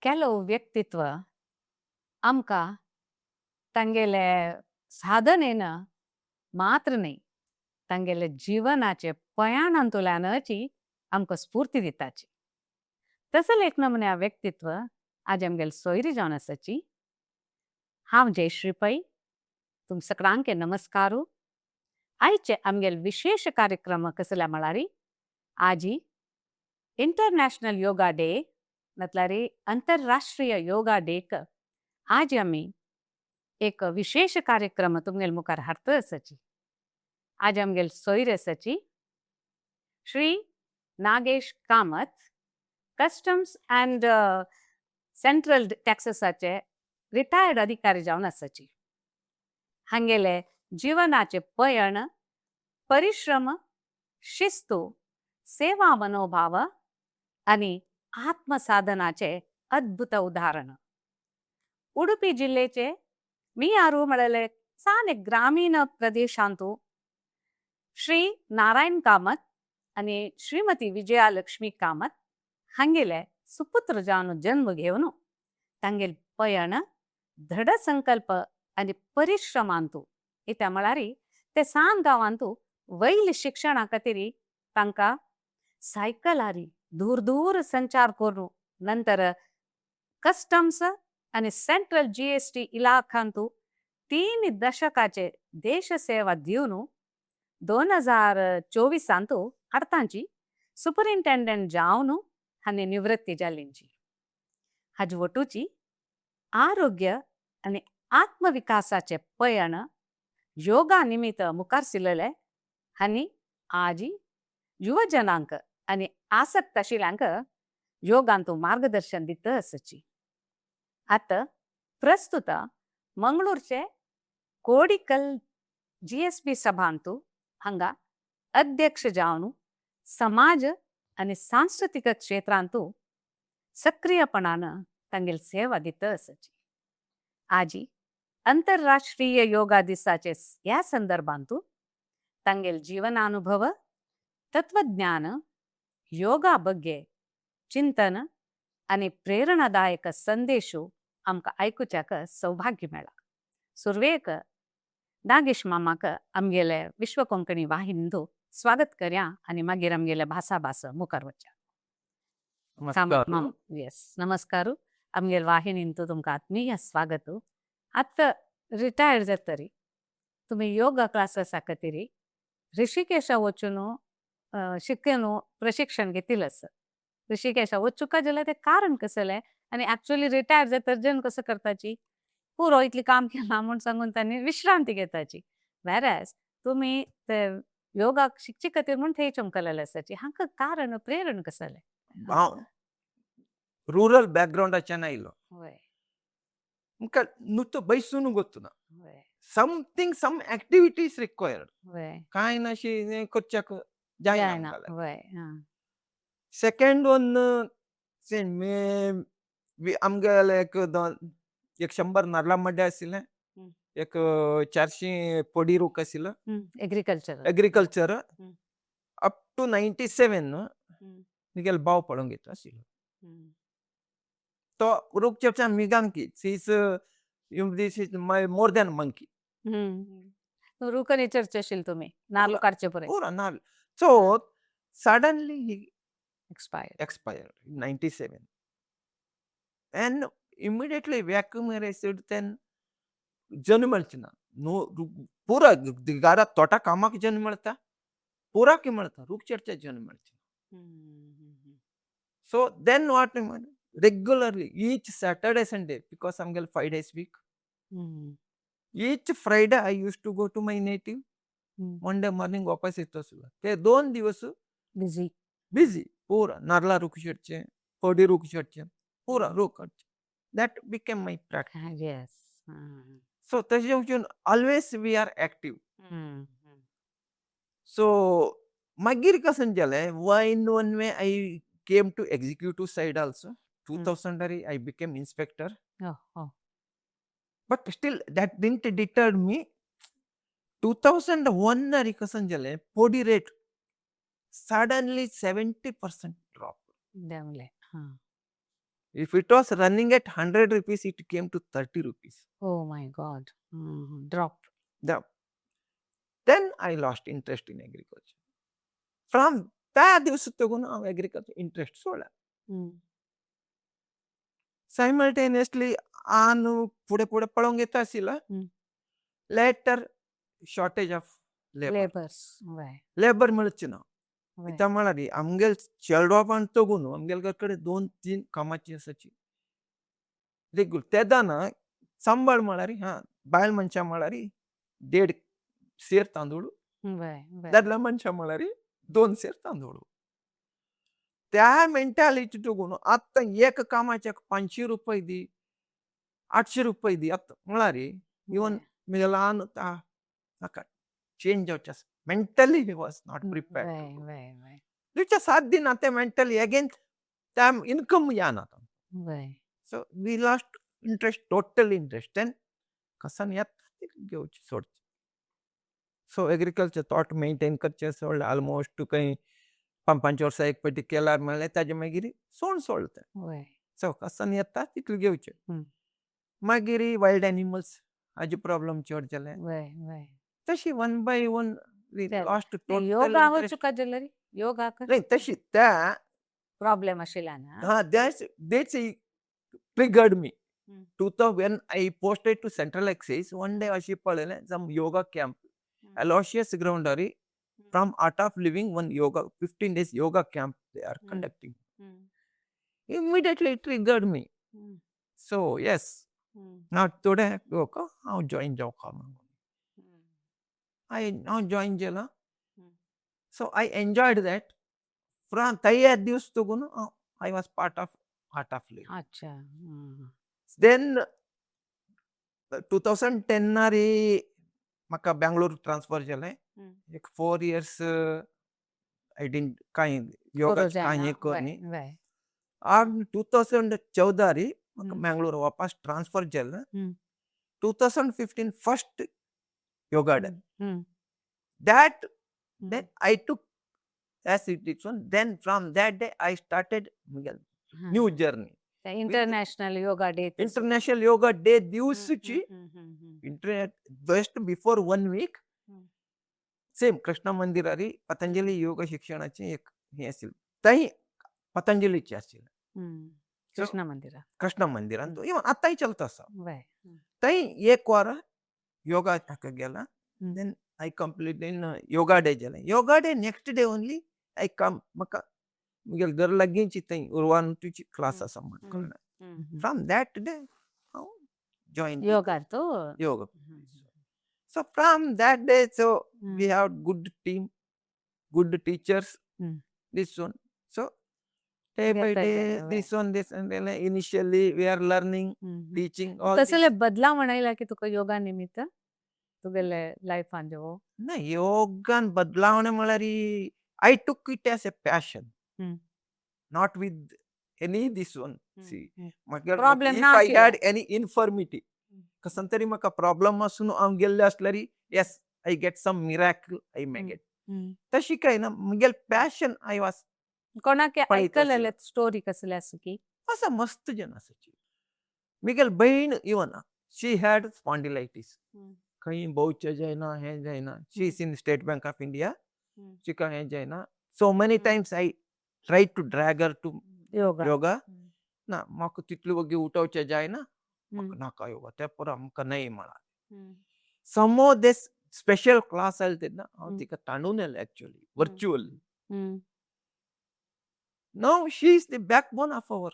ಕೆಲವು ವ್ಯಕ್ತಿತ್ವ आमका तांगेले साधनेन मात्र नाही, तांगेले जीवनाचे पयाणांतुल्यानची आमकां स्फूर्ती दिताची. तसं एक नमुन्या व्यक्तित्व आज आमगेल सोयरी जावन आसाची. हांव जयश्री पै, तुम सगळ्यांके नमस्कारू. आयचे आमगेल विशेष कार्यक्रम कसल्या म्हळ्यार आजी इंटरनॅशनल योगा डे म्हटल्यार आंतरराष्ट्रीय योगा डेक आज आम्ही एक विशेष कार्यक्रम तुमगेल मुखार हाडत आसाची. आज आमगेल सोयर आसाची Shri Nagesh Kamat, customs and central टॅक्सेसाचे रिटायर्ड अधिकारी जावन आसाची. हांगेले जीवनाचे पयण परिश्रम, शिस्तू, सेवा मनोभाव आणि आत्मसाधनाचे अद्भुत उदाहरण. उडुपी जिल्ह्याचे मी आरू म्हळले सान ग्रामीण प्रदेशांतू श्री नारायण कामत आणि श्रीमती विजयालक्ष्मी कामत हांगेले सुपुत्र जावन जन्म घेवन तांगेल पयण दृढ संकल्प आणि परिश्रमांतू इत्या म्हळ्यार ते सान गांवांतू वैल शिक्षणा खातीर तांकां सायकलारी दूर दूर संचार करून नंतर कस्टम्स आणि सेंट्रल GST इलाखांतू 3 दशकाचे देश सेवा दिवन 2024 हाडतांची सुपरिंटेंडेंट जावन हांणी निवृत्ती जाल्लींची. हाजे वटूची आरोग्य आणि आत्मविकासाचे पयण योगा निमित्त मुखार सिलले हांणी आजी युवजनांक आणि आसक्त आशिल्ल्यांक योगांतू मार्गदर्शन दित आसाची. आता प्रस्तुत मंगळूरचे कोडिकल GSB सभांतू हांगा अध्यक्ष जावन समाज आणि सांस्कृतिक क्षेत्रांतू सक्रियपणान तांगेल सेवा दित आसाची. आजी आंतरराष्ट्रीय योगा दिसाचे ह्या संदर्भांतू तांगेल जीवनानुभव, तत्वज्ञान, योगा बग्गे चिंतन आणि प्रेरणादायक संदेशू आमकां आयकुच्याक सौभाग्य मेळ्ळा. सुरवेक नागेश मामाक आमगेले विश्व कोंकणी वाहिनींतू स्वागत करया आणि मागीर आमगेले भास मुखार वचया. येस नमस्कार. आमगेल वाहिनींतू तुमकां आत्मीय स्वागत. आतां रिटायर जातरी तुम्ही योगा क्लासेसा खातीर ऋषिकेशा वचून शिकून प्रशिक्षण घेतिल्लें आसा. ऋषिकेशा वचुका जाल्यार ते कारण कसले आणि ऍक्च्युअली रिटायर जातर जन कसं करताची पुरो इतली काम केला म्हणून सांगून त्यांनी विश्रांती घेताची. वेरॅज तुम्ही ते योगा शिकचे खातीर म्हणून थंय चमकलेले आसाची. हांकां कारण प्रेरण कसले? हांव रूरल बॅकग्राऊंडाच्यान आयलो. होय म्हाका नुसतं बसून गोतूना. होय समथिंग सम ऍक्टिव्हिटीज रिक्वायर्ड. होय कांय नाशी करच्याक जायना. होय सेकंड वन आमगेले एक 100 नाल्ला मड्डे आशिल्ले, एक 400 पडी रूख आशिल्लो. एग्रीकल्चर अप टू 97 मुगेल भाव पळोवंक घेतलो आशिल्लो. तो रूख चेपचा मिगान kids this is more than monkey. रुकनी चर्चा आशिल्ली तुम्ही नाल्ल काडचे परे पुरा नाल्ल. So suddenly he expired 97 and immediately vacuum arrested then जन्मळची ना नो पुरा घरा तोटा कामाक जन्म मेळटा पुरा की मेळटा रूख चर्चा जन्म मेळची. So then what regularly each Saturday Sunday because आमगेल 5 days week. each Friday I used to go to my native. Monday morning वापस येतो आसलो. ते 2 दिवस बिझी पुरा नारळा रूख चडचे, पडी रूख चडचे, पुरा रूख काडचे. That became my practice. Yes. So तशें वचून always we are active. So मागीर कसन जालें in one way I came to executive side also. 2000 I became inspector. But still that didn't deter me. 2001 कसन जालें पडी rate suddenly 70% drop. If it was running at 100 rupees, it came to 30 rupees. Oh my God. Drop. Then I lost interest in agriculture. From त्या दिवसातून हांव agriculture interest सोडला. Simultaneously हांव फुडें फुडें पळोवंक येता आशिल्लो. Later shortage of labor मेळचे ना. इता म्हळ्यार आमगेल चेडवापान तगून आमगेल कडेन 2-3 कामाची आसाची. रेगुलर तेदाना सांबाळ म्हळ्यार बायल मनशां म्हळ्यार 1.5 सेर तांदूळ. दादल्या मनशां म्हळ्यार 2 सेर तांदूळ. त्या मेंटॅलिटी तगून आतां एक कामाचे 500 रुपये दी 800 रुपये दी आतां म्हळ्यार इवन म्हजे ल्हान नाका चेंज जावचे आसा. Mentally he was not prepared. तुच्या साथ दिना ते मेंटली अगेन त्या इन्कम येना. So we lost interest, total interest. Then कसन येता घेवची सोडची. सो एग्रीकल्चर थॉट मेंटेन करचे सोडलें. ऑलमोस्ट तुका 5 वर्सां एक फावटी केल्यार म्हणलें ताजे मागीर सोडलें. सो कसन येता तितलें घेवचें. मागीर वायल्ड एनिमल्स हाजे प्रॉब्लेम चड जाले. तशी one by one we lost total yoga नाही तशी त्या प्रॉब्लेम आशिल्ला ना. That's triggered me. 2000 when I posted to Central Excise, one day अशी पळयलें some yoga camp, Aloysius Groundary from Art of Living, one yoga 15 days yoga camp they are conducting. Immediately it triggered me. So yes, now today yoga how join yoga. I now join jela. So I enjoyed that. From त्या दिवस तगून I was part of Art of Living. अच्छा. Then 2010 नारी म्हाका Bangalore transfer जालें. एक 4 years I didn't कांय योगा कांय करनी. आनी 2014 री म्हाका बेंगलोर वापस ट्रान्सफर जालें. 2015 first yoga day. That then I took as it is one. Then from that day I started new journey. International Yoga Day. International Yoga Day दिवसची just before 1 week same Krishna मंदिरारी पतंजली योग शिक्षणाची एक हे आशिल्ली. थंय पतंजलीची आशिल्ली. कृष्ण मंदिरांत इवन आतांय चलता आसा. थंय एक वार योगा हाका गेला. Then I completed in yoga day जालें. Yoga day next day only I come म्हाका म्हगेल घर लागींची थंय उर्वानुटीची क्लास आसा म्हण कळ्ळें. From that day हांव joined yoga. So from that day, so we have good team, good teachers. This one. So day by day, this one, this and then initially we are learning, teaching all this. कसले बदलाव म्हणायला की तुका योगा निमित्त तुगेले लायफान जेवो ना योगान बदलावणे म्हळ्यार I took it as a passion, not with any this one. See, Problem if ना I आशिल्लो. had any infirmity, कसन तरी म्हाका प्रॉब्लम आसून हांव गेल्ले आसल्यार yes, I get some miracle, I may get. तशी काय ना म्हगेल पॅशन I was कोणाके पळयत ऐकलेले आशिल्लो. स्टोरी कसले आसा की असं मस्त जन आसाची. म्हगेल बहीण इवन शी हॅड स्पॉन्डिलायटीस. खंय भोंवचें जायना, हें जायना. She is in state bank of India. तिका हें जायना. So many times I tried to drag her to yoga. ना म्हाका तितले वगी उठोवचें जायना. म्हाका नाका योगा. त्या पुरो म्हाका न्हय म्हळां. Somehow this special class आयले तेन्ना हांव तिका ताणून येलें actually virtually. Now she is the backbone of our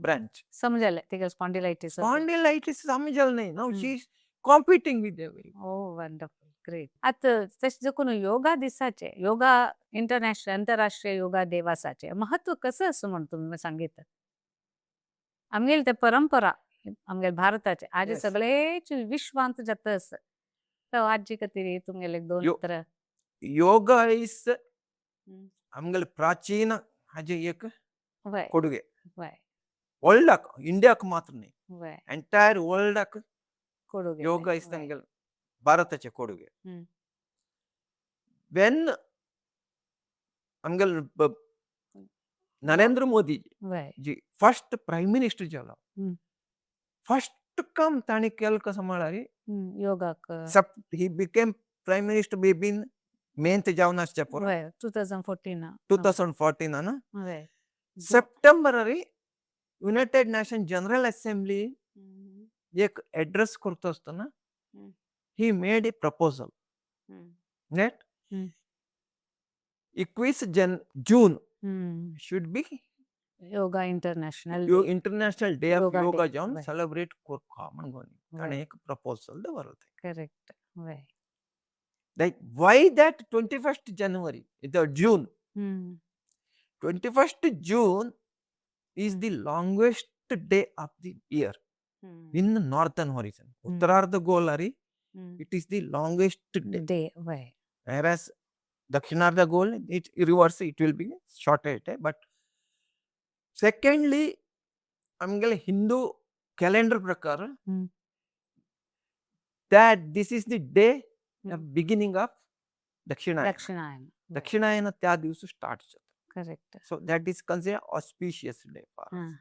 branch. समजले तिका स्पॉन्डिलायटिस. Spondylitis समजल नाही. Now she is competing with everyone. Oh, wonderful. Great. आता तशें जकून योगा दिसाचे योगा इंटरनॅशनल आंतरराष्ट्रीय योगा दिवसाचे महत्व कसं असं म्हणून तुम्ही सांगितलं. आमगेल ते परंपरा आमगेल भारताचे आज Yes. सगळेच विश्वांत जात असं. तर आजी कतिरी तुमगेले 2 उतर. Yoga is आमगेल प्राचीन हाजे एक वय ಕೊಡುಗೆ. वय ವರ್ಲ್ಡ್ ಇಂಡಿಯಾಕ್ ಮಾತ್ರ नहीं, वय ಎಂಟೈರ್ ವರ್ಲ್ಡ್ ಕೊಡುಗೆ ಯೋಗ ಇಸ್ ವय. ನಮ್ಗೆ ಭಾರತಕ್ಕೆ ಕೊಡುಗೆ. ಹ್ಮ್. ವೆನ್ ಅಂಗಲ್ Narendra Modi Right. ji first prime minister jala first come tani kel ka samalari Yoga he became prime minister maybe in main javnas chapura right 2014 2014 ana right September ari United Nations General Assembly एक address करतो असताना he made a proposal that 21 June should be Yoga International International Day of Yoga Yoga Day, जाऊन right. celebrate common goni आणि एक proposal they वरते correct right like why that 21st January the June 21st June is the longest day of the year in the northern horizon uttararda golari it is the longest day right whereas dakshinarda goal it reverse it will be shorter day but secondly amgale Hindu calendar prakara that this is the day of beginning of Dakshinayana त्या दिवशी start correct so that is considered auspicious day for us.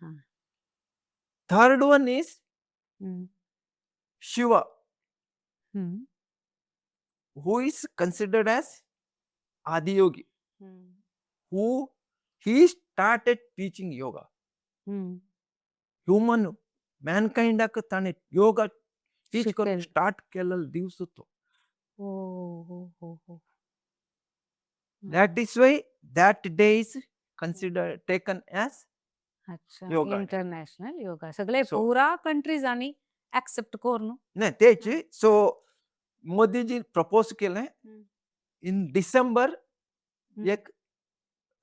Third one is Shiva who is considered as Adiyogi who he started teaching yoga human mankind ak tane yoga teach करून start केलेला दिवस होतो that is why that day is considered taken as yoga international yoga सगळे पुरा countries आणि accept करून नाही तेच सो मोदीजी प्रपोज केलंय इन डिसेंबर एक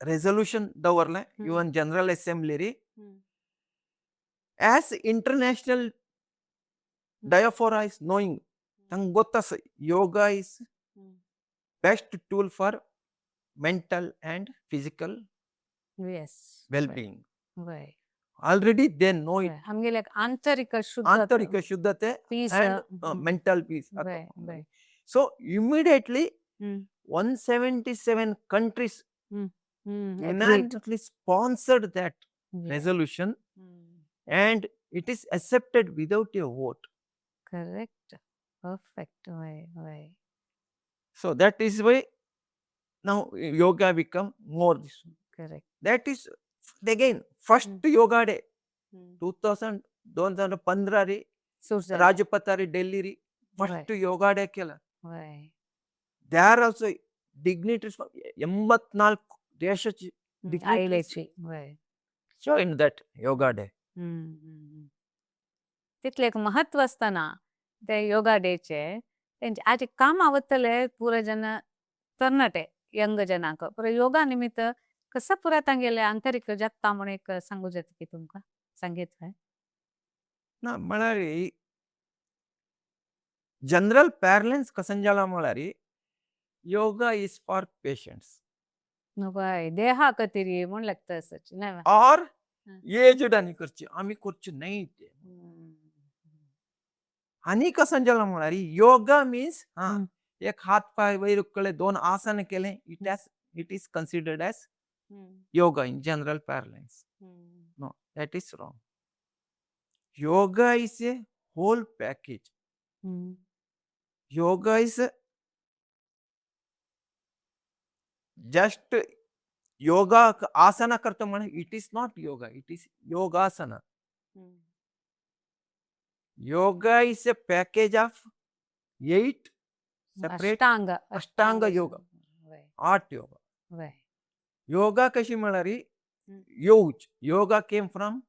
resolution दवरलंय UN general assembly as international diaspora is knowing tang gotas yoga is best tool for mental and physical well-being right already they know it हमगे like आंतरिक शुद्धते and mental peace right so immediately 177 countries unanimously sponsored that resolution and it is accepted without a vote correct perfect right so that is why now yoga become more this correct that is again first yoga day 2015 री राजपथ री दिल्ली री first yoga day केला there also dignitaries 84 देशाची dignitaries join that yoga day तितले एक महत्व असताना ते योगा डेचे तेंचे आज काम आवतले पुरे जन तरणाटे यंग जनाक पुरे योगा निमित्त कसा पुरा तांगेले आंतरिक जगता म्हणून एक सांगू जात की तुमका सांगितलं ना म्हणारी जनरल पॅरलेन्स कसंजाला म्हणारी yoga is for patients by देहा कतिरी म्हण लागतं सच नाही और एजड आणि करची आम्ही करची नाही ते आणि कसंजाला म्हणारी योगा मीन्स एक हात पाय वैर केले दोन आसन केले it is considered as yoga in general parlance no that is wrong yoga is a whole package yoga is just yoga asana करतो म्हणे it is not yoga it is yogasana yoga is a package of 8 separate ashtanga yoga 8 yoga yoga kashi म्हणणारी use yoga came from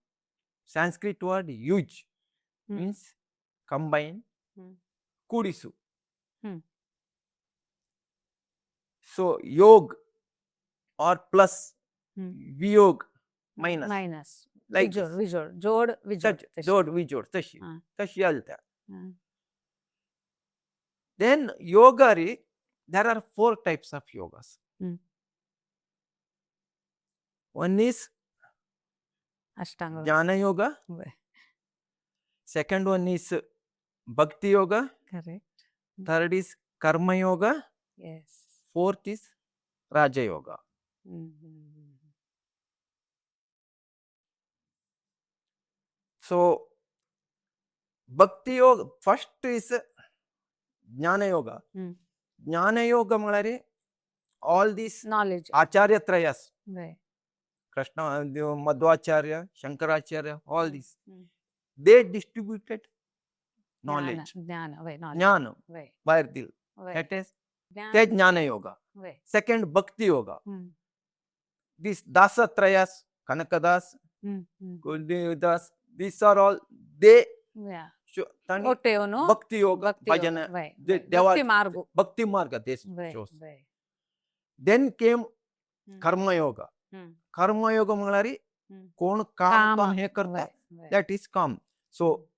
Sanskrit word yuj means combine kudisu so yog or plus viyog minus like jod vijod tashi alta then yoga ri there are 4 types of yogas one is ashtanga jnana yoga second one is bhakti yoga correct third is karma yoga yes fourth is raja yoga So bhakti yoga first is jnana yoga. Jnana yoga malari all these Knowledge. acharya trayas, Right. Krishna, Madhvacharya, Shankaracharya, all these, they distributed knowledge. Jnana. Right. Knowledge. Jnana. Right. Vairdil. Right. That is Jnana yoga. Right. Second, bhakti yoga. These dasa trayas, Kanakadas, Kuldevidas, these are all, they Yeah. Tani, bhakti yoga, bhajana, Right. bhakti marga, this shows. Right. Then came karma yoga. Karma yoga malari, kon kaam ton hai karta, that is calm. So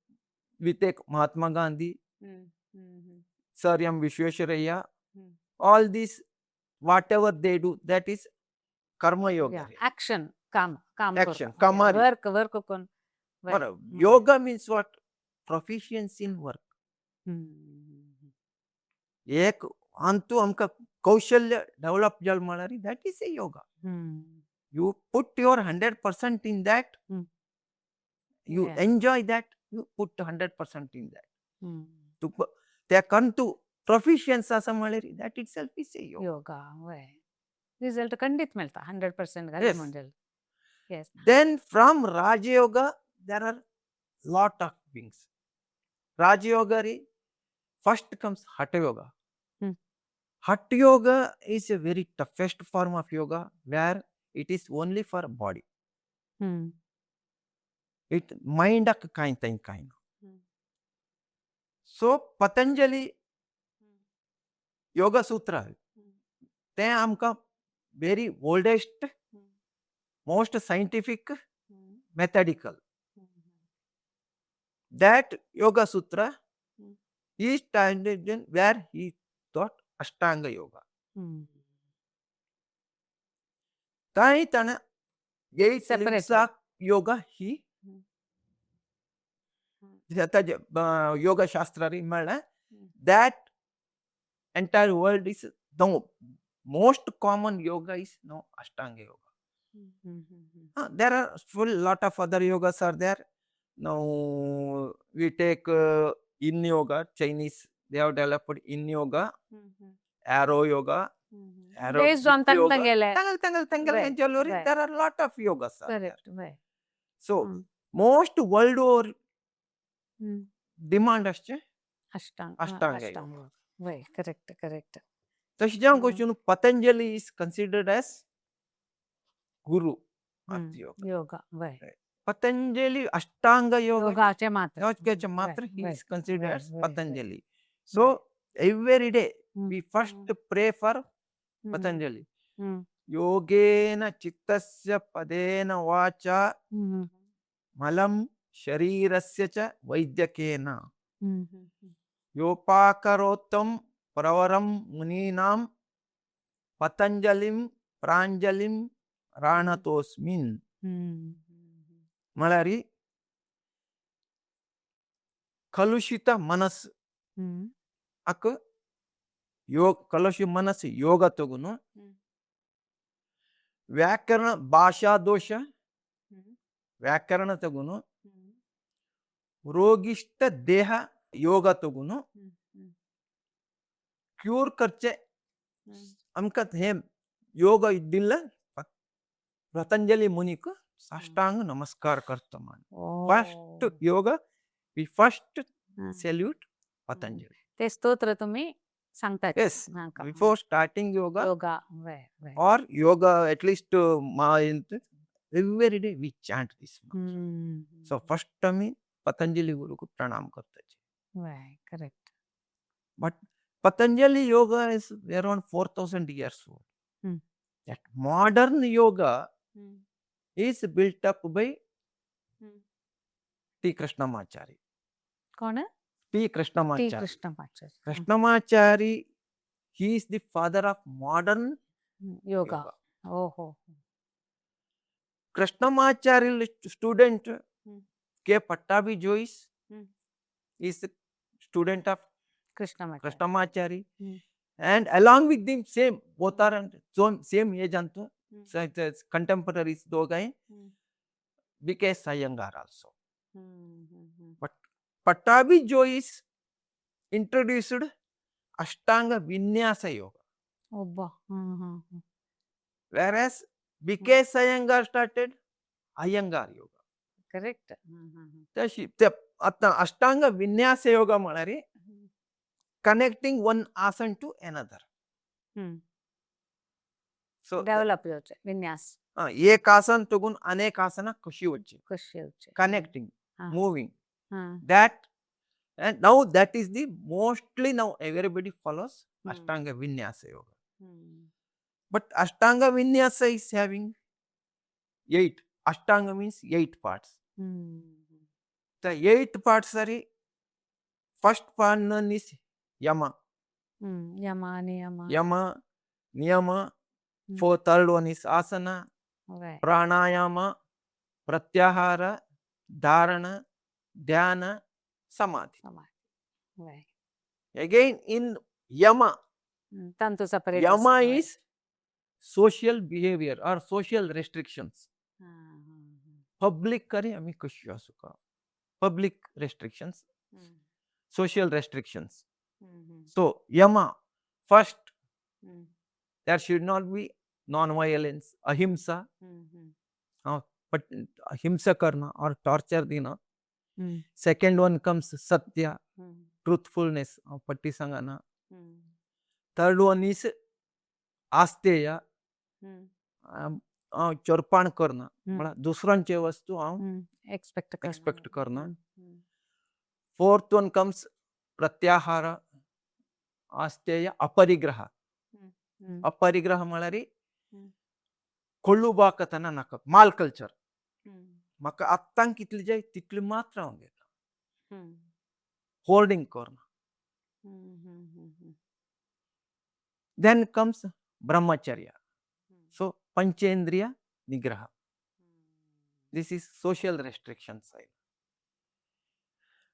we take Mahatma Gandhi, Sir M. Vishwesvaraya, all these, whatever they do, that is karma yoga. Yeah. Action. काम action, करो. kamari. Work kon. Yoga means what? Proficiency in work. एक अंतु हमका कौशल्य develop जल मालारी, that is a yoga. You put your 100% in that, you enjoy that, you put 100% in that. Te kantu proficiency asa maleri, that itself is a yoga. Result kandit milta 100% gali mondel. Yes. Then from Raja Yoga there are lot of things. Raja Yoga first comes Hatha Yoga. Hatha Yoga is a very toughest form of yoga where it is only for body. It mind ak kind. So Patanjali Yoga Sutra, they amka very oldest, most scientific, methodical. That Yoga Sutra is standard where he taught Ashtanga Yoga. Tai tana eight limbs of yoga he yoga shastra that entire world is the most common yoga is no Ashtanga Yoga. There are full lot of other yogas are there. Now we take Yin Yoga, Chinese, they have developed Yin Yoga, Arrow Yoga, Based on yoga. Right. There are a lot of yogas. Correct. Right. So most world over demand Ashtanga Yoga. Right. Correct. Tashjam question, Patanjali is considered as Guru of yoga. Right. Patanjali Ashtanga Yoga. Yoga Matra, he is considered as Patanjali. So every day we first pray for Patanjali. Yogena chittasya padena vacha malam sharirasya cha vaidyakena yopakarotam pravaram muninam Patanjalim pranjalim ranatosmin. Malari kalushita manas ak yoga kalushita manas yoga togunu व्याकरण भाषा दोष व्याकरण तगुनु रोगिष्ट देह yoga तगुनु cure करचे अमकत हे योगा इद्दिल्ल पतंजलि मुनि को साष्टांग नमस्कार करता मान. First yoga we first salute Patanjali. ते स्तोत्र तुम्ही सांगता. Yes, before starting yoga, right. or yoga, at least every day we chant this mantra. So first time Patanjali Guru ko pranam karta hai. Right, correct. But Patanjali yoga is around 4,000 years old. That modern yoga is built up by T. Krishnamachari. कौन है? T. Krishnamachari. Krishnamachari. Krishnamachari, he is the father of modern yoga. Oh. Krishnamachari student K. Pattabi Joyce is the student of Krishnamachari. And along with them, same, both are same age anto, so contemporaries do gaye, B.K. Sayangar also. But Patabi Joyce introduced Ashtanga Vinyasa Yoga, ಒಬ್ಬ whereas B.K. Iyengar started Iyengar Yoga. Correct. Ashtanga Vinyasa yoga ಮಾಡರಿ connecting one asana to another. So develop ಯೋಚೆ ವಿನ್ಯಾಸ ಏಕ ಆಸನ ತಗೊಂಡು ಅನೇಕ ಆಸನ ಖುಷಿ వచ్చి connecting moving that, and now that is the mostly now everybody follows Ashtanga Vinyasa Yoga. But Ashtanga Vinyasa is having 8. Ashtanga means 8 parts. The 8 parts are, first part is Yama. Yama, Niyama. Third one is Asana, Pranayama, Pratyahara, Dharana, Dhyana, Samadhi. Again in Yama, Yama is social behavior or social restrictions. Public kare ami kushi asuka. Public restrictions, social restrictions. So Yama, first, there should not be non-violence, ahimsa. But ahimsa karna or torture dina. Second one comes satya, truthfulness, patti sangana. Third one is asteya, चोरपान करना, मला दुसऱ्यांची वस्तू expect करना. Fourth one comes प्रत्याहार, आस्तेय, अपरिग्रह. अपरिग्रह म्हणरी ಕೊಳ್ಳುಬಾಕತನ ನಕ mall culture ಮಕ ಅತ್ತಂಗ್ ಕಿತ್ಲಿ ಜೈ ತಿಟ್ಲಿ ಮಾತ್ರ ಒಂದೇ ಹೋಲ್ಡಿಂಗ್ ಕಾರ್ನ. Then comes brahmacharya. So panchendriya nigraha. This is social restriction side.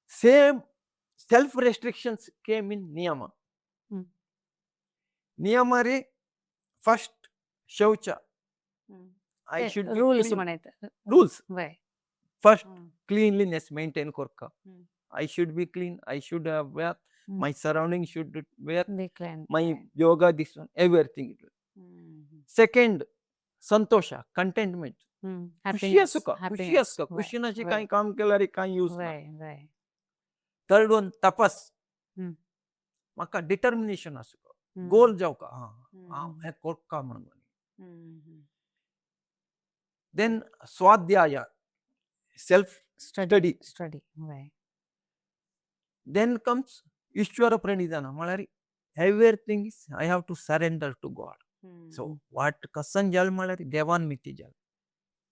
Same self restrictions came in niyama. Niyama re first shaucha. I should be rules. First cleanliness maintain korka. I should be clean. I should have wear. My surroundings should wear. My yoga, this one, everything. Second, santosha, contentment. खुशी Asuka, खुशी नशी काही काम केल्यारी काही use ना. Third one, tapas. मका determination Asuka, goal जाऊ का, हे कोर्का म्हणून. Then swadhyaya, self study. Then comes Ishwara Pranidhana. Malari, everything is I have to surrender to God. So what kasan jal malari devan miti jal.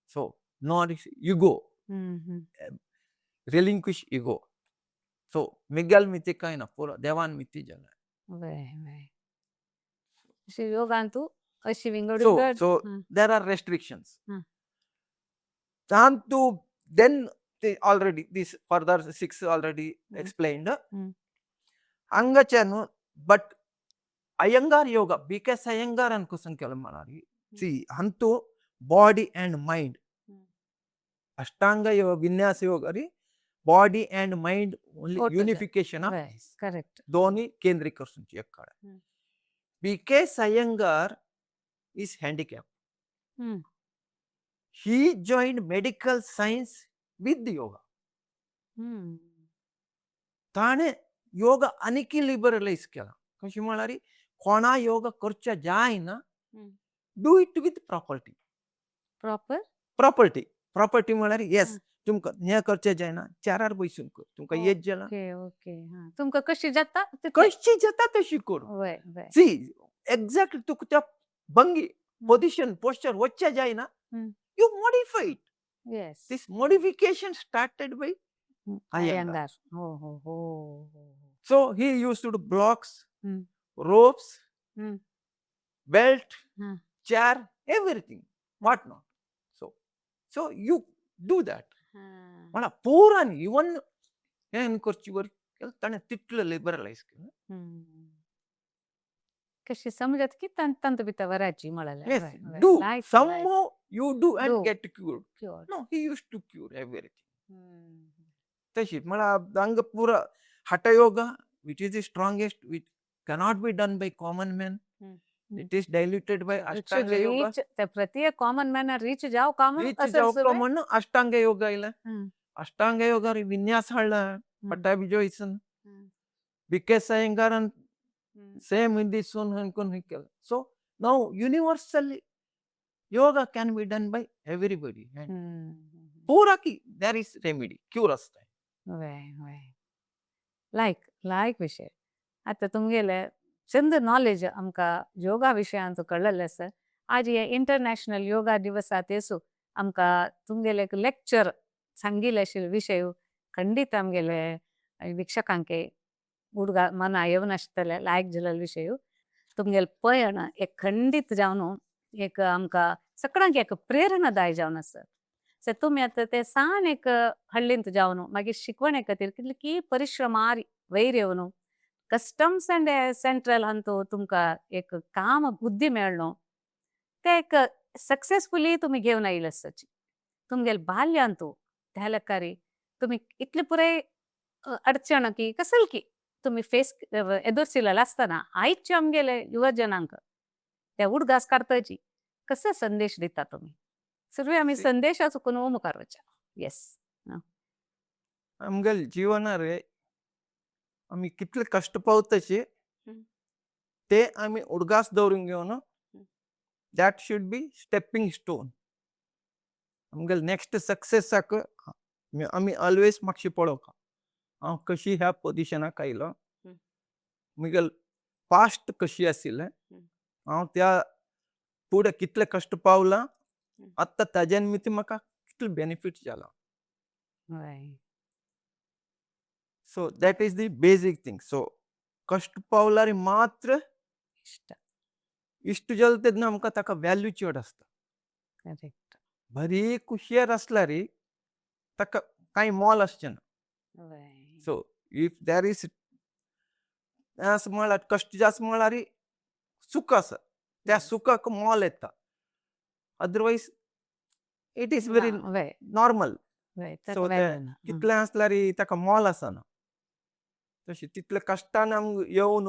So not ego, relinquish ego. So Miguel miti kaina pura devan miti jal. So there are restrictions. Then already this further 6 already explained. Angachanu, but Iyengar yoga, because Iyengar and Kusankala Malari. See, Hantu, body and mind. Ashtanga yoga, Vinyasa yoga, body and mind only unification of correct. Doni Kendri Kursunchi Yakara. Because Iyengar is handicapped. He joined medical science with the yoga. ताने yoga अनेकी liberalise केला. कशी म्हणारी कोणा योगा करच्या जाय ना, do it with property. Property म्हणारी yes तुमका न्या करच्या जाय ना, 4 पैसून कर, तुमका येत जाला. तुमका कशी जाता तशी कर. सी एक्झॅक्ट तुक त्या भंगी पोझिशन पोस्चर वच्च्या जाय ना, you modify it. Yes. This modification started by Iyengar. So he used to do blocks, ropes, belt, chair, everything. What not? So you do that. Mana puran even en korchiवर tane titla liberalize केलं. कशी समजत की तंत बितवराची म्हणाले. Yes, do somehow you do and get cured. No, he used to cure everything. तशीच मला अंग पुरा हठयोगा which is the strongest, which cannot be done by common man. It is diluted by It should Ashtanga yoga. reach the ಪ್ರತಿಯ common man reach ಜಾವ್ common Reach जाओ common Ashtanga yoga ಇಲ್ಲ. Ashtanga yoga ರಿ ವಿನ್ಯಾಸ ಹಳ್ಳ ಪಟ್ಟಾಭಿ ಜೋಯಿಸನ್ BK ಸಾಯಂಗಾರನ್ same in this one ಅನ್ಕೊಂಡು ಹಿಕ್ಕಲ್ಲ. So now universally yoga can be done by everybody. पूरा की there is remedy, cure असतं. लायक विषय. आता तुमगेले चंद नॉलेज आमकां योगा विशयांत कळलें सर. आज हे इंटरनॅशनल योगा दिवसा तेसू आमकां तुमगेले लेक्चर सांगिल्ले आशिल्ले विशय खंडीत आमगेले वीक्षकांक उडगा मना येवन आसतले लायक जाल्ले विशय तुमगेले पयण एक खंडीत जावन एक आमकां सगळ्यांक एक प्रेरणादाय जावन आसा. सर तुम्ही आता ते सान एक हळ्ळींत जावन मागीर शिकवणे खातीर कितली परिश्रमारी वयर येवन कस्टम्स अँड सेंट्रल हांतू तुमकां एक काम बुद्धी मेळ्ळो ते एक सक्सेसफुली तुमी घेवन आयिल्ले आसाची. तुमगेले बाल्यांतू त्या लेकारी तुमी इतले पुरे अडचण की कसल की तुमी फेस एदुरसिल्ले आसतना आयच्या आमगेले युवजनांक त्या उडगास काडपाची कसो संदेश दिता तुमी? सर्वे आमी संदेशाचो कोण मुखार वचा. येस आमगेल जीवना रे आमी कितले कष्ट पावताचे ते आमी उडगास दवरून घेवन that should be stepping stone. आमगेल नेक्स्ट सक्सेसाक आमी ऑलवेज मागशी पळोवप हांव कशी ह्या पोजिशनाक आयलो, मुगेल पास्ट कशी आशिल्लें, हांव त्या फुडें कितले कष्ट पावलां, आतां ताजे निमित्त म्हाका कितले बेनिफीट जाला. So that is the basic thing. So कष्ट पावल्यार मात्र इश्ट जालो तेन्ना आमकां ताका व्हॅल्यू चड आसता. करेक्ट. बरी हुशार आसल्यार ताका कांय मोल आसचें ना. सो इफ देर इज म्हळ्यार कष्ट जास्त म्हळ्यार सुख आसा, त्या सुखाक मोल येता. Otherwise it is very normal. So कितले आसल्यार ताका मोल आसना. तशें तितले कश्टान येवन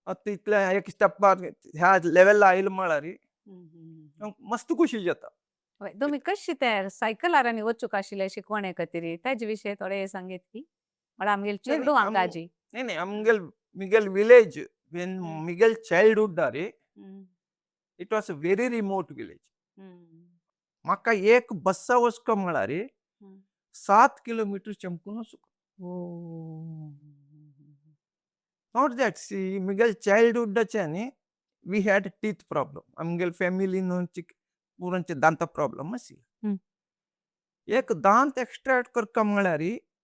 आतां इतले एक स्टेपार ह्या लेवला आयलो म्हळ्यार मस्त खुशी जाता. तुमी कशी ते सायकलारांनी वचूंक आशिल्ले शिकवणे खातीर ताजे विशय थोडे सांगीत की म्हळ्यार आमगेले चेडूं हांगा आजी. नाही आमगेल विलेज वेन मिगेल चायल्डहूड रे it was a very remote village. म्हाका एक बस्सा वचको म्हळ्यार 7 किलोमीटर चमकून वचूंक. नॉट दॅट सी मिगेल चायल्डहूडाचे न्ही वी हॅड टीथ प्रॉब्लम. आमगेल फॅमिलीन पुरांचे दांता प्रॉब्लम आशिल्ले. एक दांत एक्स्ट्रॅक्ट करता म्हळ्यार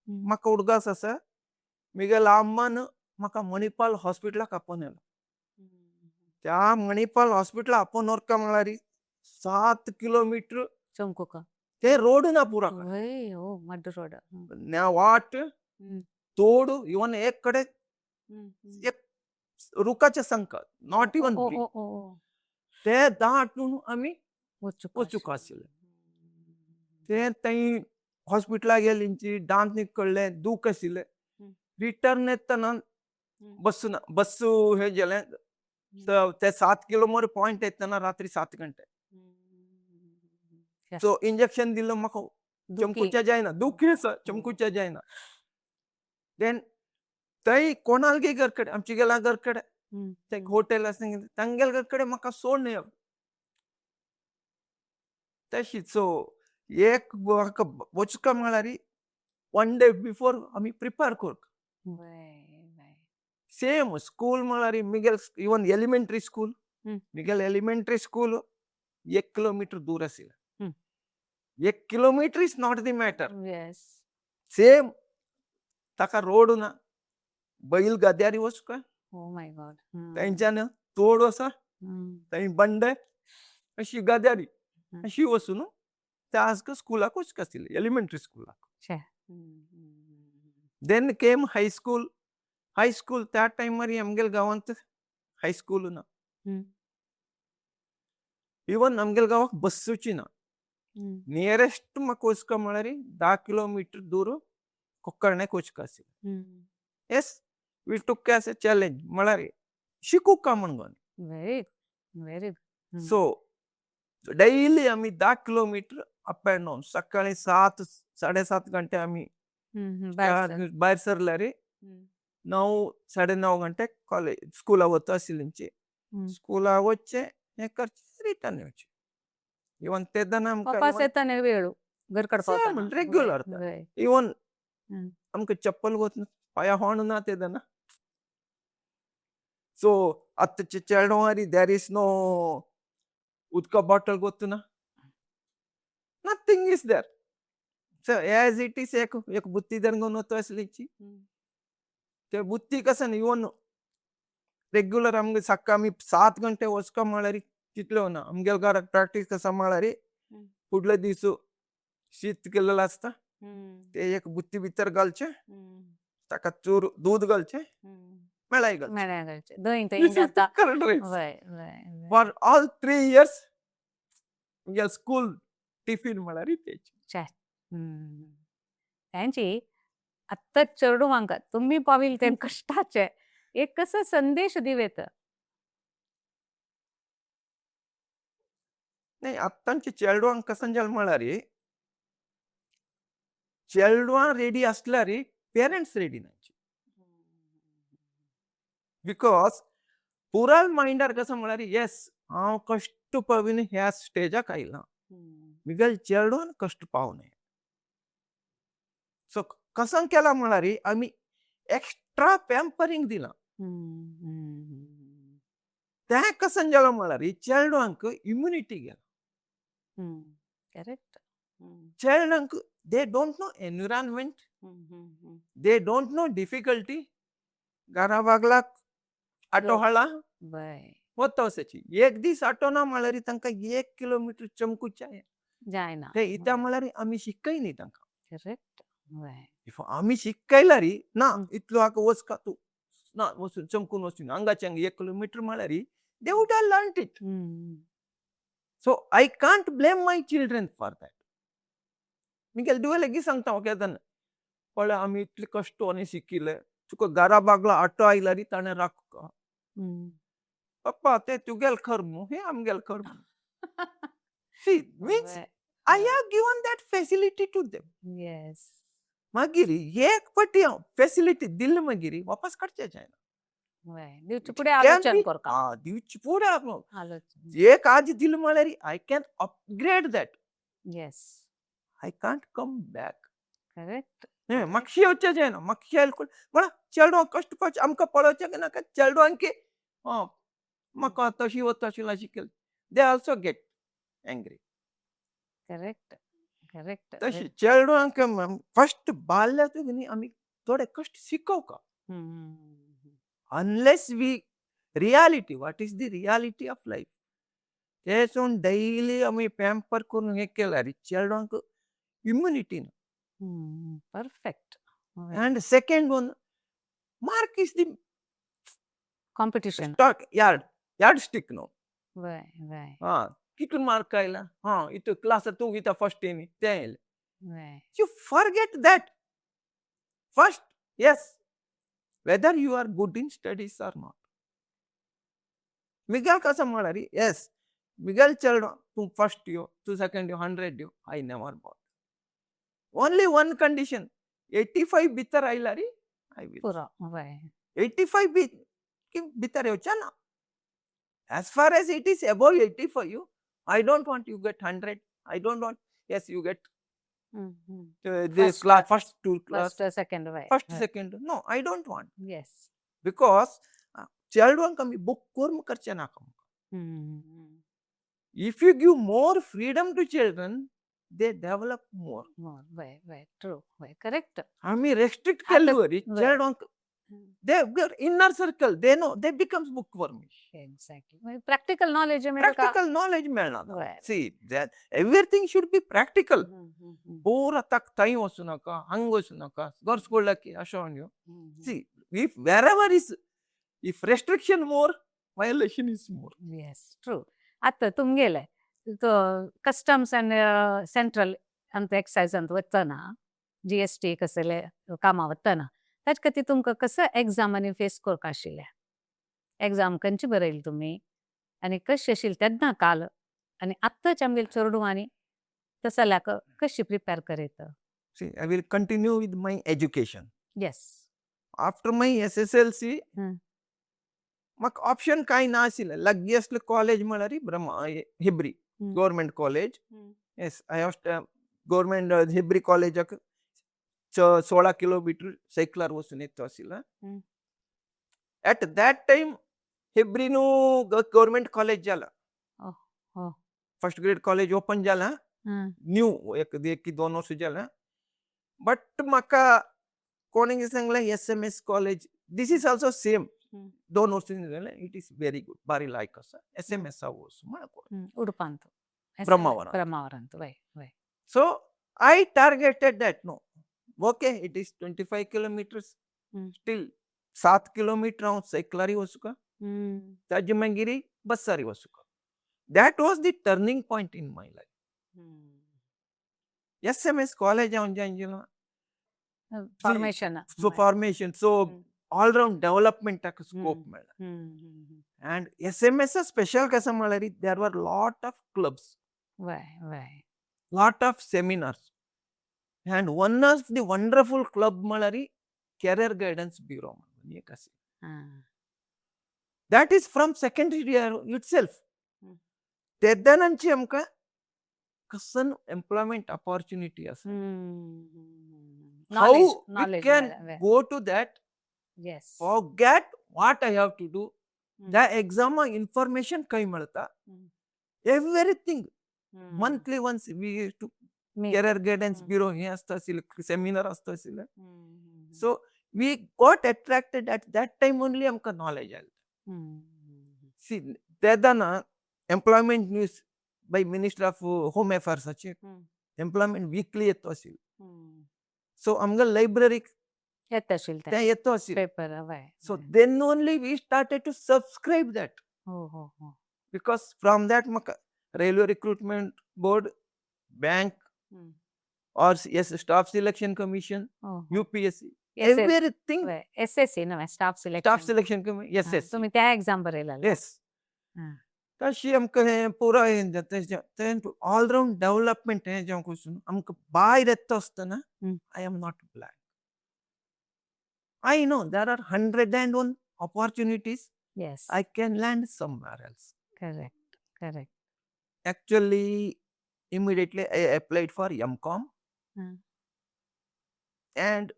म्हाका उडगास आसा. मिगेल आम्मान म्हाका मणिपाल हॉस्पिटलाक आपोवन येलो. त्या मणिपाल हॉस्पिटलाक आपोवन व्हरता म्हळ्यार 7 किलोमीटर चमकुका ते रोड ना पुरा. मड्ड रोड वाट तोड इवन एक कडे एक रुखाचे संकट नॉट इवन ते दाटून आमी वचूंक आशिल्ले. ते थंय हॉस्पिटलाक गेलींची दांत निकळ्ळे, दूख आशिल्लें. रिटर्न येतना बस हे गेलें. ते 7 किलोमीटर पॉयंट येतना रात्री 7 गंटे. सो इंजेक्शन दिलं म्हाका चमकुच्या जायना. दुखी आसा चमकुच्या जायना. देन थंय कोणालगे घर कडेन आमचे गेला घर कडेन ते हॉटेल आसा तांगेल घर कडेन म्हाका सोडून येवप. तशीच सो एक म्हाका वचका म्हळ्यार 1 डे बिफोर आमी प्रिपेर करप. सेम स्कूल म्हळ्यार Miguel even elementary school Miguel elementary school 1 kilometre दूर आशिल्लें. 1 kilometre is not the matter. Same ताका रोड ना. बैल गाद्यारी वचका. थंयच्यान तोड आसा थंय बंडे अशी गाद्यारी अशी वचून त्या स्कुलाक वचका आशिल्लें एलिमेंटरी स्कुलाक. Then came high school. हायस्कूल त्या टायमार आमगेल गांवांत हायस्कूल ना. इवन आमगेल गांवाक बसूची ना. नियरेस्ट म्हाका वचका म्हळ्यार 10 किलोमीटर दूर कोक्कर्ण्याक वचका आशिल्लें. Yes, we took as a challenge म्हळ्यार शिकूंक का म्हणून. व्हेरी व्हेरी सो डेली आमी 10 किलोमीटर अप अँड डावन. सकाळी 7-7:30 गंटे आमी भायर सरल्यार 9-9:30 गंटेक कॉलेज स्कुला वता आशिल्लींची. स्कुला वचचें हें करचें रिटर्न येवचें. इवन तेदना वापस येताना वेळ घर कडपावताना रेग्युलर इवन आमकां चप्पल वतना पांयां होण ना तेदना. सो आतांचे चेडवांनी देर इज नो उदका बॉटल गोतना. Nothing is there. So as it is एक बुत्ती दरंगून वता आसलीची. ते बुत्ती कसन इवन रेग्युलर आमगे सक्का आमी 7 गंटे वचका म्हळ्यार कितले ना. आमगेल्या घराक प्रॅक्टीस कसा म्हळ्यार फुडले दीस शीत केल्लें आसता. ते एक बुत्ती भितर घालचें, ताका चूर दूद घालचें, मेळाय घालचें. फॉर ऑल 3 years या स्कूल टिफिन म्हळ्यार तेच. त्यांची आत्ता चेडू वांका तुम्ही पाविल ते कष्टाचे एक कसं संदेश दिवेत. नाही आत्तांची चेडवांक कसन जालें म्हळ्यार चेडवां रेडी आसल्यार पेरंट्स रेडी ना. बिकॉज पुराय मायंडार कसं म्हळ्यार येस हांव कश्ट पाविन ह्या स्टेजाक आयलां. म्हगेल्या चेडवान कश्ट पावूं. सो कसन केलां म्हळ्यार आमी एक्स्ट्रा पॅम्परिंग दिलां. तें कसन जालां म्हळ्यार चेडवांक इम्युनिटी गेला. करेक्ट. चेडवांक they don't know environment, they don't know difficulty. घरा बागलाक आटो हाडला वता वचची. एक दीस आटो ना म्हळ्यार तांकां 1 किलोमीटर चमकूच्या जायना. ते इता म्हळ्यार आमी शिकय न्ही तांकां. करेक्ट. आमी शिकयल्यार ना इतलो हाका वचका तूं ना वचून चमकून वचून हांगाचे 1 किलोमीटर म्हळ्यार they would have learned it. So I can't blame my children for that. म्हगेले दुवे लेगी सांगता हांव केदन पळय आमी इतले कश्टांनी शिकिल्ले तुका घरा बागला आटो आयल्यार ताणें राखता. पप्पा ते तुगेल कर्म हे आमगेल कर्म. See means I have given that facility to them. Yes. मागीर एक फावटी हांव फॅसिलिटी दिली मागीर वापस काडचें जायना. दिवचे फुडें आलोचन करता. दिवचे फुडें आलोचन. एक आज दिलें म्हळ्यार I can upgrade that. Yes. I can't come back. Correct. म्हाका येवचें जायना. म्हाका हेल्प म्हळ्यार चेडवां कश्ट पावचें आमकां पळोवचें नाका. चेडवांक म्हाका तशी वता तशी शिकयलें they also get angry. Correct. Correct. तशी चेडवांक फर्स्ट बाल्यातून न्ही आमी थोडे कश्ट शिकोवका. Unless we reality what is the reality of life तेचून डेली आमी पॅम्पर करून हें केल्यार चेडवांक इम्युनिटी ना. Perfect. And second one, mark is the competition. yardstick नो. वय. कितून मार्क आयला इतू क्लास तूं इता फर्स्ट येयली तें येयलें. You forget that. First, yes, whether you are good in studies or not. Miguel कसं म्हळ्यार येस मिगेल चेडवां तूं फर्स्ट यो तूं सेकंड यो 100 यो I never bought. Only one condition 85 भितर आयल्यार आय विल. पुरो. वय. 85 भितर येवचें ना. As far as it is above 85, I don't want you get 100. I don't want. Yes, you get this class first two class. First, second. Way. First, second. No, I don't want. Yes. Because children आमी book कर्म करचे नाका. If you give more freedom to children, they develop more. Way. True. Way. Correct. आमी restrict केल्यार children their inner circle they know they becomes bookworm. Exactly. Practical knowledge मेळना. See that everything should be practical. Bore आताक थंय वचूं नाका Hong वचूं नाका घर सोडला की अशें न्हू. See if wherever is if restriction more violation is more. Yes. True. आता तुमगेले ಕಸ್ಟಮ್ಸ್ ಅಂಡ್ ಸೆಂಟ್ರಲ್ ಅಂತ एक्सायज ಅಂತ वतना GST कसले कामां वतना ताजे खातीर तुमकां कसं एग्जामांनी फेस करपाक आशिल्लें एग्जाम खंयची बरयली तुमी आनी कशी आशिल्ली तेन्ना काल आनी आत्तांच आमगेले चेडवांनी तसं जाल्यार कशी प्रिपेर करयता See, I will continue with my education. Yes After my SSLC, म्हाका ऑप्शन कांय नाशिल्लें. लागीं कॉलेज म्हळ्यार Hebri government college. Yes, I have government Hebri कॉलेजाक 16 किलोमीटर सायकलार वचून येता आशिल्लो. एट दॅट टायम हिब्रीनू गव्हर्मेंट कॉलेज जाला. फर्स्ट ग्रेड कॉलेज ओपन जाला. न्यू एक 2 वर्स जाला. बट म्हाका कोणी सांगलें SMS college this is also same 2 वर्स इट इज व्हेरी गुड बारी लायक आसा SMS उडपांत ब्रह्मावरांत. वय वय So I targeted that. No, okay, it is 25 kilometers. Still 7 kilometers हांव सायकलारी वचुका. ताजे मागीर बसारी वचुका. That was the turning point in my life. SMS college हांव join केलो. Formation. So all round development scope मेळ्ळा. And SMS special कसा म्हळ्यार there were lot of clubs. वय Lot of seminars. And one of the wonderful club म्हळ्यार career guidance bureau. That is from secondary year itself. तेन्नाची आमकां कसन employment opportunity आसा. How we can go to that. Yes. Forget what I have to do. The exam information काही मिळता. Everything. Monthly once we used to career guidance bureau हे असता आशिल्लें seminar असता आशिल्लें. So we got attracted at that time only आमकां knowledge आयलें. See, तेन्ना employment news by Minister of Home Affairs employment weekly येतो आशिल्लो. So आमगे library येता आशिल्लें तें येतो आशिल्लें पेपर वय. So then only we started to subscribe that. Because from that म्हाका railway recruitment board, bank, or yes, staff selection commission, UPSC, everything. SSC no staff selection commission. Yes. तुम्ही त्या एक्झाम बरयला. Yes. तशी आमकां हें पुरो तें ऑल राउंड डेव्हलपमेंट हें जें वचून आमकां भायर येता आसतना I am not blind. I know there are 101 opportunities. Yes. I can land somewhere else. Correct. Actually, immediately I applied for MCom. And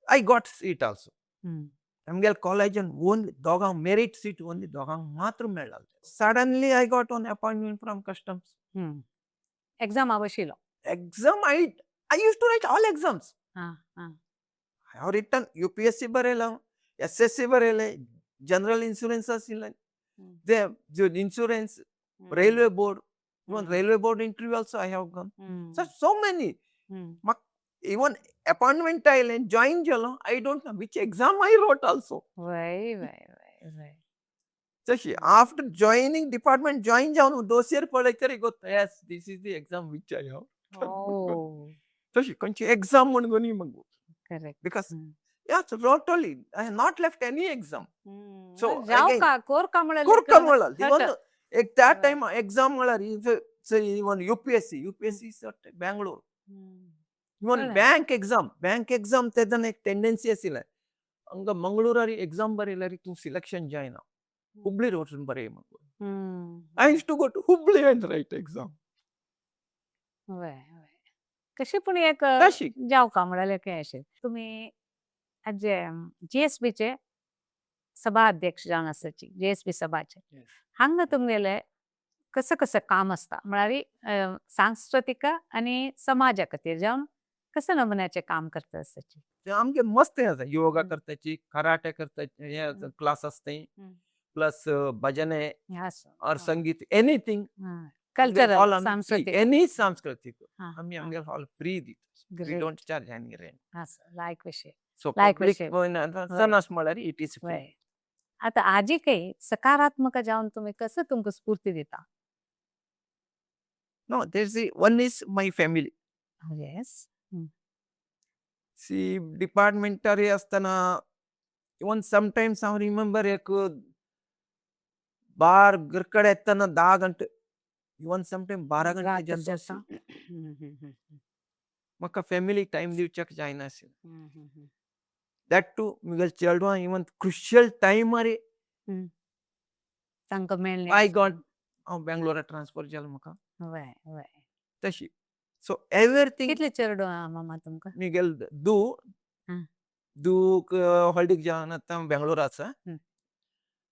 I got seat also. आमगेले कॉलेजान only दोगांक merit seat only दोगांक मात्र मेळ्ळा. Suddenly I got an appointment from customs. Exam आवशिलो. Exam I used to write all exams. I have written UPSC बरयला, SSC बरयले, general insurance आशिल्लें. The insurance, railway board, even railway board interview also I have gone. So many. Even appointment आयलें, join Kelo. I don't know which exam I wrote also. वय. तशी after joining department join जावन dossier पळयतरी गोत्ता yes this is the exam which I have. तशी खंयची exam म्हणून मग. Correct. Because yes, totally I have not left any exam. So again कोर कामळाले. even at that time exam म्हळ्यार even UPSC is at Bangalore. Even bank exam तेन्ना एक tendency आशिल्लें. हांगा मंगळूरारी exam बरयल्यार तूं selection जायना. हुबळीर वचून बरय म्हणून. I used to go to Hubli and write exam. वय कशी पूण एक जाव कामळाले काय अशें तुमी आज GSB चे सभा अध्यक्ष जावन आसाची GSB सभाचे हांगा तुमगेले कसं काम आसता म्हळ्यार सांस्कृतिक आनी समाजा खातीर जावन कशा नमुन्याचे काम करता आसाची. आमगे मस्त आसा योगा करताची, कराटे करताची, हे क्लास आसताय, प्लस भजने और संगीत एनीथिंग कल्चरल any सांस्कृतिक आमी आमगे हॉल फ्री दिता. We don't charge any rent. लायक विषय. So public सनस म्हळ्यार it is free. आता आजी काही सकारात्मक जावन तुम्ही कसं तुमकां स्फूर्ती दिता No, there's one is my family. Yes. See, departmentary असताना even sometimes I remember एक बार घरकडे येताना 10 घंटे even sometimes 12 घंटे रात्री जातो जाता. असेल. म्हाका फॅमिली टाइम दिवच्याक जायना असेल. हम्म. दॅट टू मुगेल चेडवां इवन क्रुशियल टाइम मारे तांकां मेळ्ळें. बाय गॉड हांव बेंगलोरा ट्रान्सफर जालें म्हाका वय वय. तशी. सो एवरीथिंग कितले चेडूं आहा मामा तुमकां? मुगेल दूक हॉलिडेक जावन आतां बेंगलोर आसा.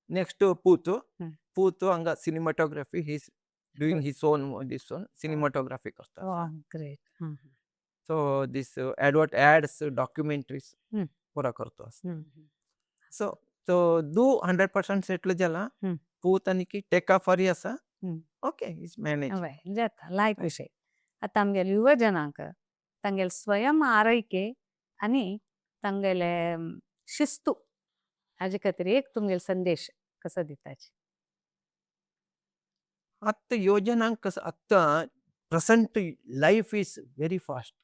नेक्स्ट पूत हांगा cinematography he is doing his own this one cinematography करता. Great. So this ads documentaries पुरा करतो. सो तो दू 100% सेटल जाला. पूत आनी टेका फरी आसा. Okay is manage. वय जाता लायक विशय. आतां आमगेले युवजनांक तांगेले स्वयं आरैके आनी तांगेले शिस्तू हाजे खातीर एक तुमगेलो संदेश कसो दिताचे? आत्ता योजनांक कसं आत्ता present life is very fast.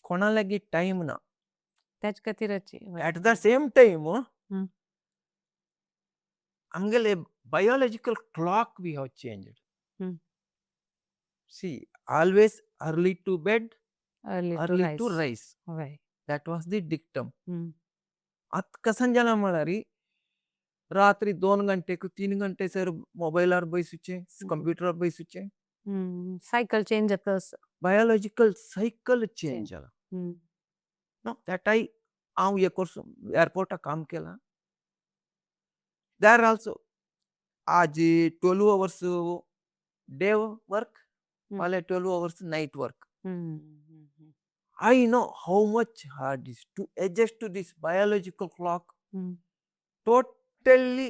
कोणा लागीं टाइम ना. त्याच खातीरच ॲट द सेम टाइम आमगेले biological clock we have changed. See, always early to bed, early to rise. वय. That was the dictum. आत कसन जाला म्हळ्यार रात्री 2 घंटेक 3 घंटे सर मोबायलार बसूचे, कंप्युटरार बसूचे. सायकल चेंज जाता. बायोलॉजिकल सायकल चेंज जाला. नो दॅट हांव एक वर्स एअरपोर्टाक काम केलां. देर ऑल्सो आज 12 hours डे वर्क, फाल्यां 12 hours night work. I know how much hard it is to adjust to this biological clock. Totally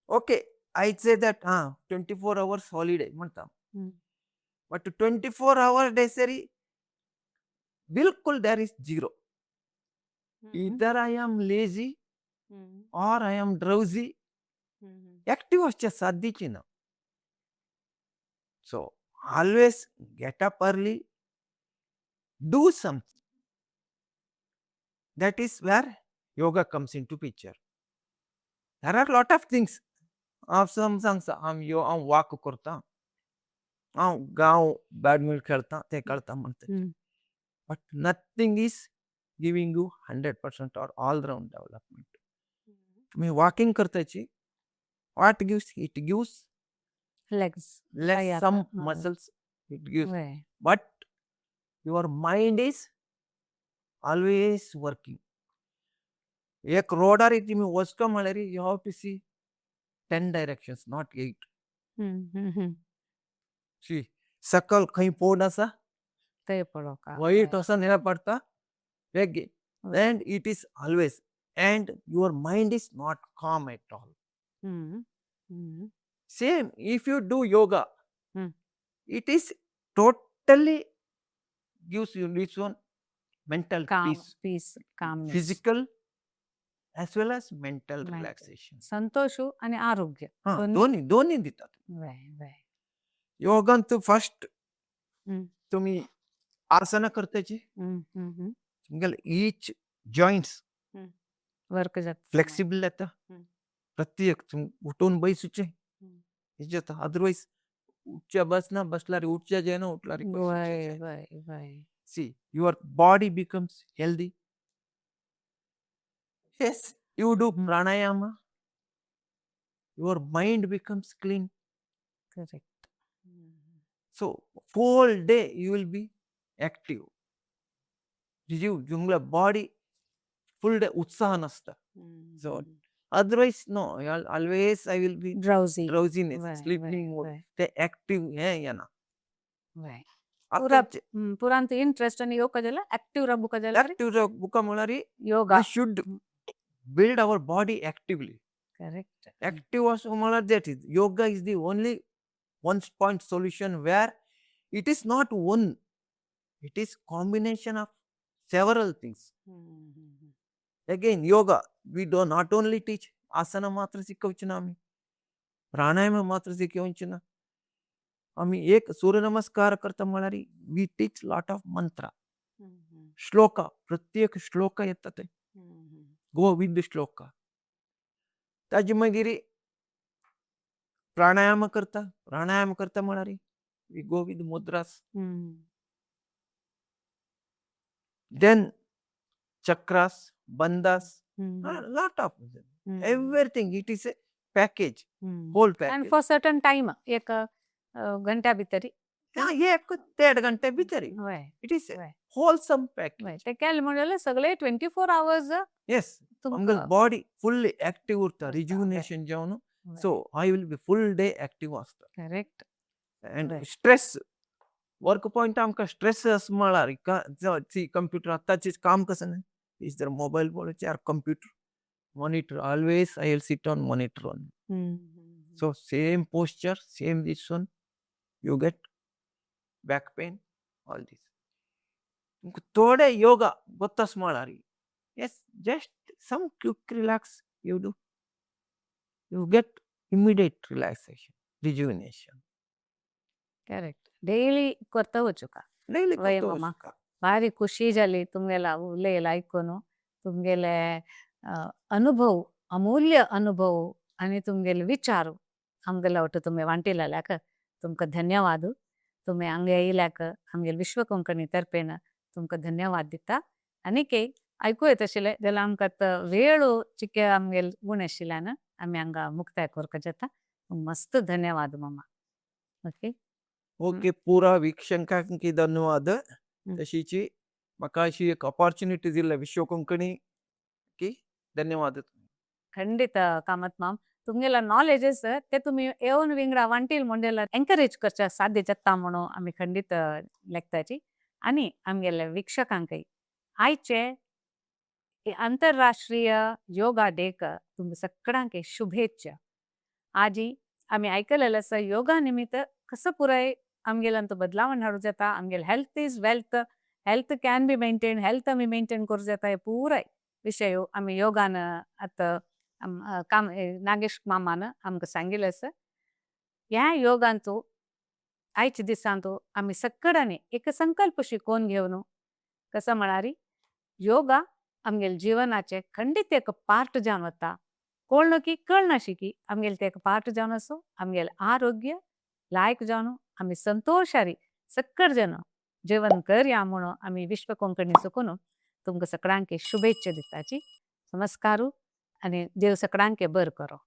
okay. I'd say that 24 hours holiday म्हणता. But 24 hours day सरी बिल्कुल there is zero. Either I am lazy or I am drowsy. Active असच्या साध्यची ना. So always get up early, do something. That is where yoga comes into picture. There are lot of things. हांव some सांगता हांव walk करता, हांव गांव badminton खेळता ते करता म्हणटा. But nothing is giving you 100% or all round development. तुम्ही walking करताची what gives it gives legs less some muscles it gives, but your mind is always working. एक रोडार तुम्ही वचता म्हळ्यार you have to see 10 directions, not 8. See, सकल खंय पोड आसा ते पळोवपाक white असं नेला पडता वेगे. And it is always, and your mind is not calm at all. Same if you do yoga, it is totally gives you this one mental peace, calmness, physical as well as mental relaxation. संतोषू आणि आरोग्य दोन्ही दितात. योगांत first तुम्ही आसना करताची तुमगेले each joints work जाता, flexible जाता. प्रत्येक उठून बसूचे हे जाता. अदरवाइज उठच्या बसना बसल्यार उठच्या जायना उठल्यार see your body becomes healthy. Yes, you do pranayama, your mind becomes clean. Correct. So whole day you will be active. Your body full day उत्साह नसता. So otherwise no, always I will be drowsiness, sleeping mode. ते active हे याना. पुरांत interest आणि योगा जाला active राबूका जाला. Active बुका म्हळ्यार yoga we should build our body actively. Correct. Active असो म्हळ्यार that is yoga is the only one point solution where it is not one, it is combination of several things. Again yoga we do not only teach asana मात्र शिकवचिना आम्ही, प्राणायाम मात्र शिकवचिना, आम्ही एक सूर्यनमस्कार करता म्हळ्यार we teach lot of मंत्रा, श्लोका, प्रत्येक श्लोक येता ते गो विथ द श्लोका. ताजे मागीर प्राणायाम करता म्हळ्यार we go with mudras. Then chakras, bandhas, lot of everything. It is a package, whole And package. for certain time एक घंटा भितरी एक 1.5 घंटे भितरी. वय It is a वय wholesome package. वय ते केले म्हणल्यार सगळे 24 hours Yes, तुमकां body fully active urta, उरता, rejuvenation जावन. वय. So I will be full day active आसता. करेक्ट. And वय. stress वर्क पॉइंट आमकां स्ट्रेस म्हळ्यार कंप्युटर आतांचे काम कसं न्हय, इज जर मोबाईल पळोवचे computer monitor, always I will sit on monitor on. So same posture, same this one, you get back pain, all this. थोडे योगा गोत्तास म्हळ्यार yes, just some quick relax you do, you get immediate relaxation, rejuvenation. Correct. Daily करता वचुका Daily वय करता मम्मा वचुका. भारी खुशी जाली तुमगेला उलयला आयकून, तुमगेले अनुभव, अमूल्य अनुभव आणि तुमगेले विचार आमगेला ಒಟ್ಟು तुमी वांटिलाल्याक तुमकां धन्यवाद. तुमी हांगा येयल्याक आमगेले विश्व कोंकणी तर्फेन तुमकां धन्यवाद दिता. आनीक आयकूं येता आशिल्लें जाल्यार आमकां आतां वेळ चिके आमगेले उण आशिल्ल्यान आमी हांगा मुक्ताय करपाक जाता. मस्त धन्यवाद मम्मा. ओके. ओके, पुरा वीक्षकांक धन्यवाद. तशीच म्हाका अशी एक ऑपॉर्च्युनिटी दिल्या विश्व कोंकणी की धन्यवाद. ಖಂಡಿತ ಕಾಮತ್ ಮಾಮ್ तुमगेला नॉलेजेस ते तुम्ही येवन विंगडा वांटील म्हणजेला एनकरेज करच्या साध्य जाता म्हणून आम्ही खंडित लेखताची. आणि आमगेल्या वीक्षकांकय आयचे आंतरराष्ट्रीय योगा डेक तुमकां सगळ्यांक शुभेच्छा. आजी आम्ही ऐकलेलं असं योगा निमित्त कसं पुराय आमगेल्यान तो बदलावण हाडूं जाता. आमगेल health is wealth, health can be maintain, health आमी मेंटेन करूं जाता. हे पुराय विषय आमी योगान आतां नागेश मामान आमकां सांगिल्लें आसा. ह्या योगांतू आयच्या दिसांतू आमी सगळ्यांनी एक संकल्प शिकोवन घेवन कसं म्हळ्यार योगा आमगेल जिवनाचे खंडीत एक पार्ट जावन वता. कळना की कळना शिकी आमगेल ते एक पार्ट जावन असो. आमगेल आरोग्य लायक जावन आमी संतोषारी सगळ जण जेवण करया म्हणून आमी विश्व कोंकणी सुकून तुमकां सगळ्यांक शुभेच्छा दिताची. नमस्कारू आणि देव सगळ्यांक बर करो.